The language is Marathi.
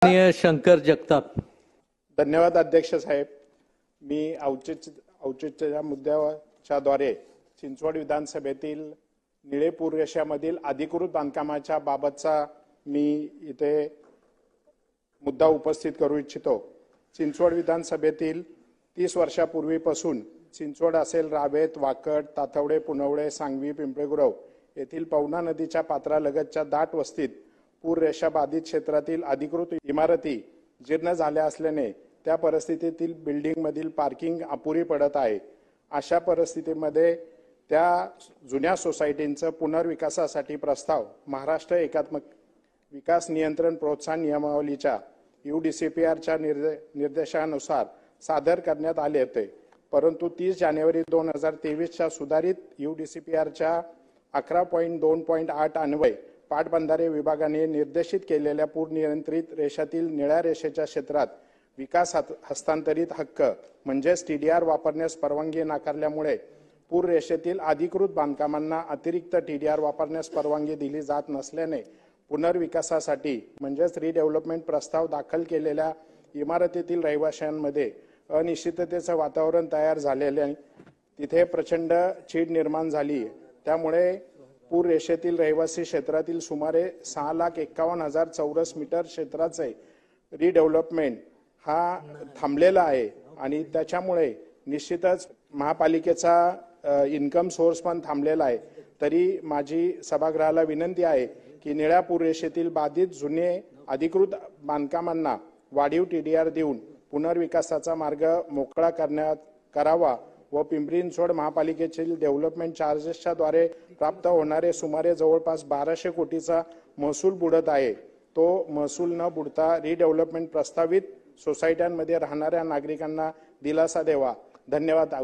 शंकर जगताप। धन्यवाद अध्यक्ष साहेब। मी औचित्याच्या मुद्द्याच्या द्वारे चिंचवड विधानसभेतील निळे पूररेषामधील अधिकृत बांधकामाच्या बाबतचा मी इथे मुद्दा उपस्थित करू इच्छितो। चिंचवड विधानसभेतील 30 वर्षापूर्वीपासून चिंचवड असेल, रावेत, वाकड, तातवडे, पुनवडे, सांगवी, पिंपळेगुरव येथील पवना नदीच्या पात्रालगतच्या दाट वस्तीत पूररेषा बाधित क्षेत्रातील अधिकृत इमारती जीर्ण झाल्या असल्याने त्या परिस्थितीतील बिल्डिंग मधील पार्किंग अपुरी पडत आहे। अशा परिस्थितीमध्ये त्या जुन्या सोसायटींचं पुनर्विकासासाठी प्रस्ताव महाराष्ट्र एकात्मक विकास नियंत्रण प्रोत्साहन नियमावलीच्या UDCPRच्या निर्देशानुसार सादर करण्यात आले होते, परंतु 30 जानेवारी 2023च्या सुधारित UDCPRच्या 11.2.8 अन्वये पाटबंधारे विभागाने निर्देशित केलेल्या पूर नियंत्रित रेषेतील निळ्या रेषेच्या क्षेत्रात विकास हस्तांतरित हक्क म्हणजेच TDR वापरण्यास परवानगी नाकारल्यामुळे पूर रेषेतील अधिकृत बांधकामांना अतिरिक्त TDR वापरण्यास परवानगी दिली जात नसल्याने पुनर्विकासासाठी म्हणजेच रिडेव्हलपमेंट प्रस्ताव दाखल केलेल्या इमारतीतील रहिवाशांमध्ये अनिश्चिततेचे वातावरण तयार झालेले तिथे प्रचंड चीड निर्माण झाली। त्यामुळे पूर रेषेतील रहिवासी क्षेत्रातील सुमारे 6,51,000 चौरस मीटर क्षेत्राचे रिडेव्हलपमेंट हा थांबलेला आहे आणि त्याच्यामुळे निश्चितच महापालिकेचा इन्कम सोर्स पण थांबलेला आहे। तरी माझी सभागृहाला विनंती आहे की निळ्या पूर रेषेतील बाधित जुने अधिकृत बांधकामांना वाढीव TDR देऊन पुनर्विकासाचा मार्ग मोकळा करावा व पिंपरी चिंचवड महापालिकेतील डेव्हलपमेंट चार्जेसच्या द्वारे प्राप्त होणारे सुमारे जवळपास 1200 कोटीचा महसूल बुडत आहे, तो महसूल न बुडता रिडेव्हलपमेंट प्रस्तावित सोसायट्यांमध्ये राहणाऱ्या नागरिकांना दिलासा द्यावा। धन्यवाद।